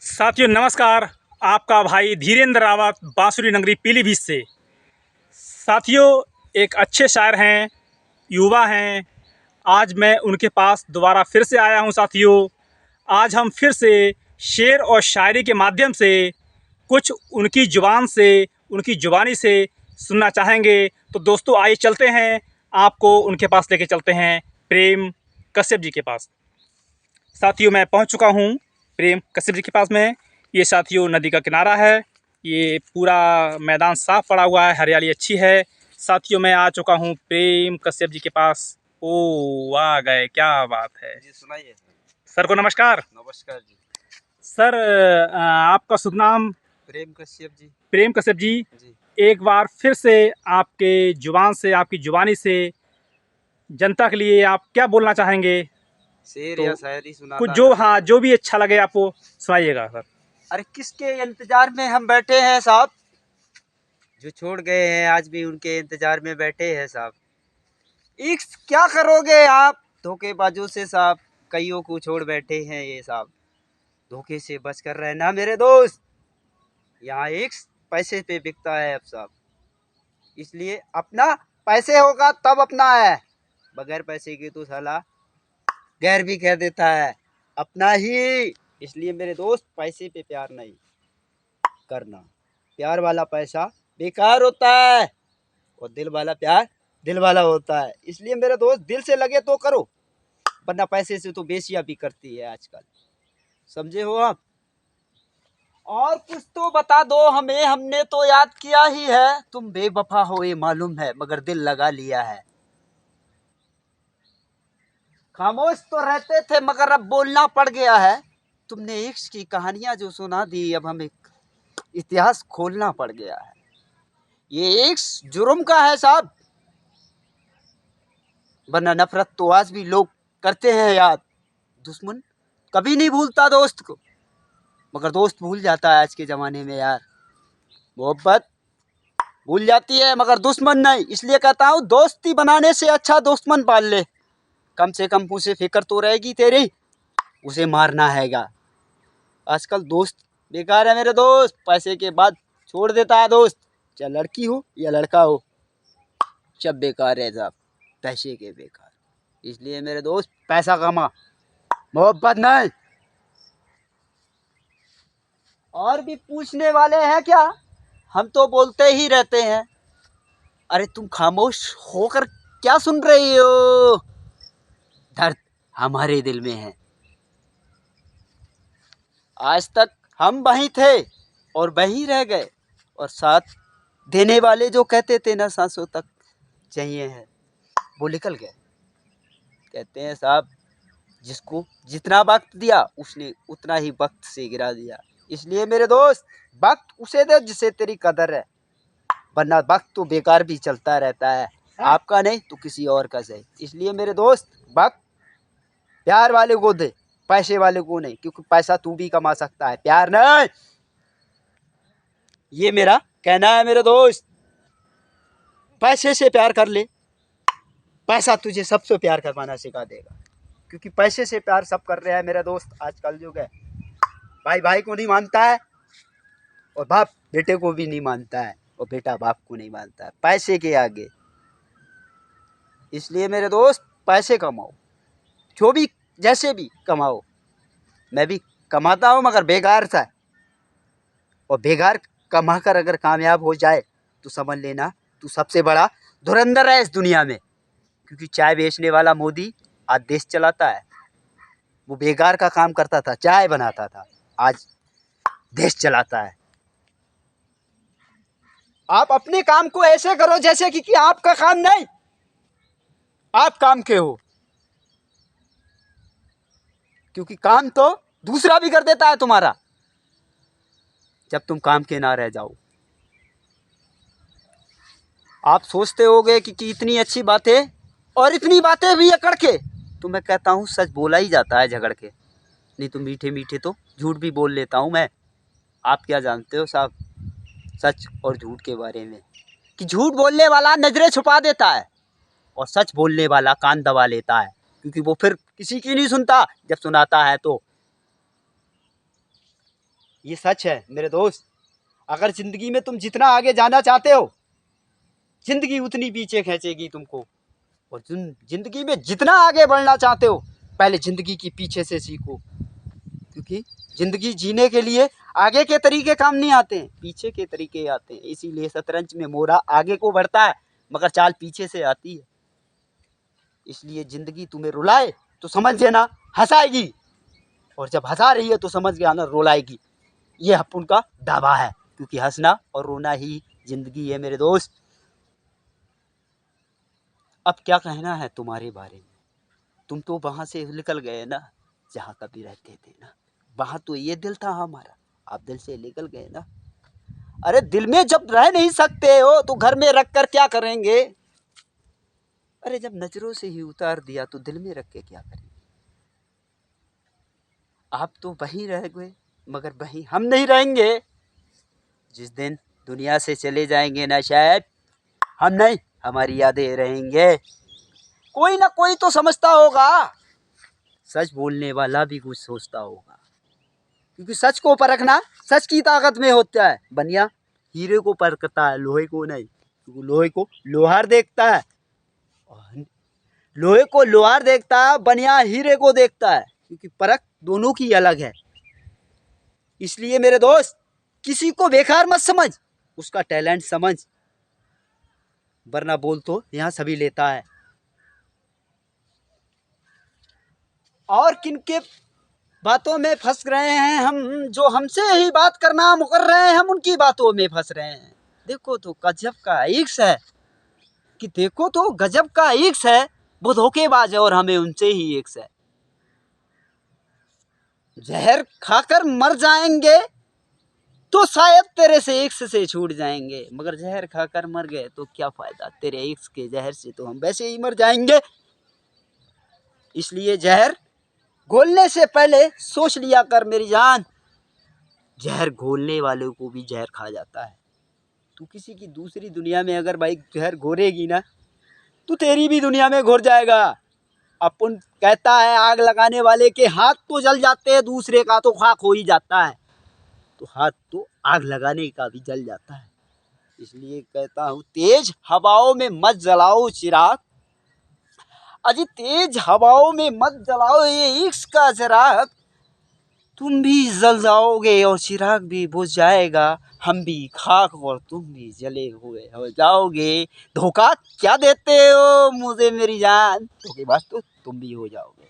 साथियों नमस्कार। आपका भाई धीरेन्द्र रावत बांसुरी नगरी पीलीभीत से। साथियों एक अच्छे शायर हैं, युवा हैं। आज मैं उनके पास दोबारा फिर से आया हूं। साथियों आज हम फिर से शेर और शायरी के माध्यम से कुछ उनकी ज़ुबान से, उनकी ज़ुबानी से सुनना चाहेंगे। तो दोस्तों आइए चलते हैं, आपको उनके पास लेके चलते हैं, प्रेम कश्यप जी के पास। साथियों मैं पहुंच चुका हूं प्रेम कश्यप जी के पास में। ये साथियों नदी का किनारा है, ये पूरा मैदान साफ पड़ा हुआ है, हरियाली अच्छी है। साथियों मैं आ चुका हूँ प्रेम कश्यप जी के पास। ओ आ गए, क्या बात है जी। सुनाइए सर को नमस्कार। नमस्कार जी। सर आपका शुभ नाम? प्रेम कश्यप जी। प्रेम कश्यप जी, जी एक बार फिर से आपके जुबान से, आपकी जुबानी से जनता के लिए आप क्या बोलना चाहेंगे? शेर तो या शायरी कुछ सुनाता जो, है। हाँ, जो भी अच्छा लगे आपको सुनाइएगा सर। अरे किसके इंतजार में हम बैठे हैं साहब, जो छोड़ गए हैं आज भी उनके इंतजार में बैठे हैं साहब। इश्क क्या करोगे आप धोखेबाजों से साहब, कईयों को छोड़ बैठे हैं ये साहब। धोखे से बच कर रहना मेरे दोस्त, यहाँ इश्क पैसे पे बिकता है अब साहब। इसलिए अपना पैसे होगा तब अपना है, बगैर पैसे के तो साला गैर भी कह देता है अपना ही। इसलिए मेरे दोस्त पैसे पे प्यार नहीं करना, प्यार वाला पैसा बेकार होता है और दिल वाला प्यार दिल वाला होता है। इसलिए मेरे दोस्त दिल से लगे तो करो, वरना पैसे से तो बेसिया भी करती है आजकल, समझे हो आप। और कुछ तो बता दो हमें, हमने तो याद किया ही है। तुम बेवफा हो ये मालूम है, मगर दिल लगा लिया है। खामोश तो रहते थे मगर अब बोलना पड़ गया है। तुमने इश्क की कहानियां जो सुना दी, अब हमें इतिहास खोलना पड़ गया है। ये इश्क जुर्म का है साहब, वरना नफरत तो आज भी लोग करते हैं याद। दुश्मन कभी नहीं भूलता दोस्त को, मगर दोस्त भूल जाता है आज के ज़माने में यार। मोहब्बत भूल जाती है मगर दुश्मन नहीं। इसलिए कहता हूँ दोस्ती बनाने से अच्छा दुश्मन पाल ले, कम से कम उसे फिक्र तो रहेगी तेरी, उसे मारना हैगा। आजकल दोस्त बेकार है मेरे दोस्त, पैसे के बाद छोड़ देता है दोस्त। चाहे लड़की हो या लड़का हो, सब बेकार है साहब, पैसे के बेकार। इसलिए मेरे दोस्त पैसा कमा, मोहब्बत नहीं। और भी पूछने वाले हैं क्या? हम तो बोलते ही रहते हैं। अरे तुम खामोश होकर क्या सुन रही हो? दर्द हमारे दिल में है। आज तक हम वहीं थे और वहीं रह गए, और साथ देने वाले जो कहते थे ना सांसों तक चाहिए है, वो निकल गए। कहते हैं साहब जिसको जितना वक्त दिया उसने उतना ही वक्त से गिरा दिया। इसलिए मेरे दोस्त वक्त उसे दे जिसे तेरी कदर है, वरना वक्त तो बेकार भी चलता रहता है, आपका नहीं तो किसी और का सही। इसलिए मेरे दोस्त वक्त प्यार वाले को दे, पैसे वाले को नहीं, क्योंकि पैसा तू भी कमा सकता है, प्यार नहीं। ये मेरा कहना है मेरे दोस्त, पैसे से प्यार कर ले, पैसा तुझे सबसे प्यार करवाना सिखा देगा। क्योंकि पैसे से प्यार सब कर रहे हैं मेरा दोस्त, आजकल युग है। भाई भाई को नहीं मानता है, और बाप बेटे को भी नहीं मानता है, और बेटा बाप को नहीं मानता है, पैसे के आगे। इसलिए मेरे दोस्त पैसे कमाओ, जो भी जैसे भी कमाओ। मैं भी कमाता हूँ मगर बेकार सा, और बेकार कमा कर अगर कामयाब हो जाए तो समझ लेना तू सबसे बड़ा धुरंधर है इस दुनिया में। क्योंकि चाय बेचने वाला मोदी आज देश चलाता है, वो बेकार का काम करता था, चाय बनाता था, आज देश चलाता है। आप अपने काम को ऐसे करो जैसे कि आपका काम नहीं, आप काम के हो। क्योंकि काम तो दूसरा भी कर देता है तुम्हारा, जब तुम काम के ना रह जाओ। आप सोचते होगे कि इतनी अच्छी बातें और इतनी बातें भी अकड़ के, तो मैं कहता हूँ सच बोला ही जाता है झगड़ के, नहीं तो मीठे मीठे तो झूठ भी बोल लेता हूँ मैं। आप क्या जानते हो साहब सच और झूठ के बारे में? कि झूठ बोलने वाला नजरें छुपा देता है, और सच बोलने वाला कान दबा लेता है, क्योंकि वो फिर किसी की नहीं सुनता, जब सुनाता है तो ये सच है मेरे दोस्त। अगर जिंदगी में तुम जितना आगे जाना चाहते हो, जिंदगी उतनी पीछे खींचेगी तुमको। और तुम जिंदगी में जितना आगे बढ़ना चाहते हो, पहले जिंदगी की पीछे से सीखो। क्योंकि जिंदगी जीने के लिए आगे के तरीके काम नहीं आते हैं, पीछे के तरीके आते हैं। इसीलिए शतरंज में मोरा आगे को बढ़ता है मगर चाल पीछे से आती है। इसलिए जिंदगी तुम्हें रुलाए तो समझ लेना हंसाएगी, और जब हंसा रही है तो समझ गया ना रुलाएगी। ये अपन का दावा है, क्योंकि हंसना और रोना ही जिंदगी है मेरे दोस्त। अब क्या कहना है तुम्हारे बारे में? तुम तो वहां से निकल गए ना, जहाँ कभी रहते थे ना। वहां तो ये दिल था हमारा, आप दिल से निकल गए ना। अरे दिल में जब रह नहीं सकते हो तो घर में रख कर क्या करेंगे? अरे जब नजरों से ही उतार दिया तो दिल में रख के क्या करेंगे? आप तो वहीं रह गए मगर वहीं हम नहीं रहेंगे। जिस दिन दुनिया से चले जाएंगे ना, शायद हम नहीं, हमारी यादें रहेंगे। कोई ना कोई तो समझता होगा, सच बोलने वाला भी कुछ सोचता होगा। क्योंकि सच को परखना सच की ताकत में होता है। बनिया हीरे को परखता है, लोहे को नहीं। क्योंकि लोहे को लोहार देखता है, और लोहे को लोहार देखता है, बनिया हीरे को देखता है। क्योंकि परख दोनों की अलग है। इसलिए मेरे दोस्त, किसी को बेकार मत समझ, उसका टैलेंट समझ, वरना बोल तो यहाँ सभी लेता है। और किनके बातों में फंस रहे हैं हम, जो हमसे ही बात करना मुकर रहे हैं, हम उनकी बातों में फंस रहे हैं। देखो तो गजब का इश्क है, कि देखो तो गजब का इश्क है। वो धोखेबाज है और हमें उनसे ही इश्क है। जहर खाकर मर जाएंगे तो शायद तेरे से इश्क से छूट जाएंगे, मगर जहर खाकर मर गए तो क्या फायदा, तेरे इश्क के जहर से तो हम वैसे ही मर जाएंगे। इसलिए जहर घोलने से पहले सोच लिया कर मेरी जान। जहर घोलने वालों को भी जहर खा जाता है। तू किसी की दूसरी दुनिया में अगर भाई जहर घोरेगी ना, तो तेरी भी दुनिया में घोर जाएगा। अपन कहता है आग लगाने वाले के हाथ तो जल जाते हैं, दूसरे का तो खाक हो ही जाता है। तो हाथ तो आग लगाने का भी जल जाता है। इसलिए कहता हूँ, तेज हवाओं में मत जलाओ चिराग। अजी तेज हवाओं में मत जलाओ ये इश्क का चिराग। तुम भी जल जाओगे और चिराग भी बुझ जाएगा। हम भी खाक और तुम भी जले हुए हो जाओगे। धोखा क्या देते हो मुझे मेरी जान, धोखेबाज तो तुम भी हो जाओगे।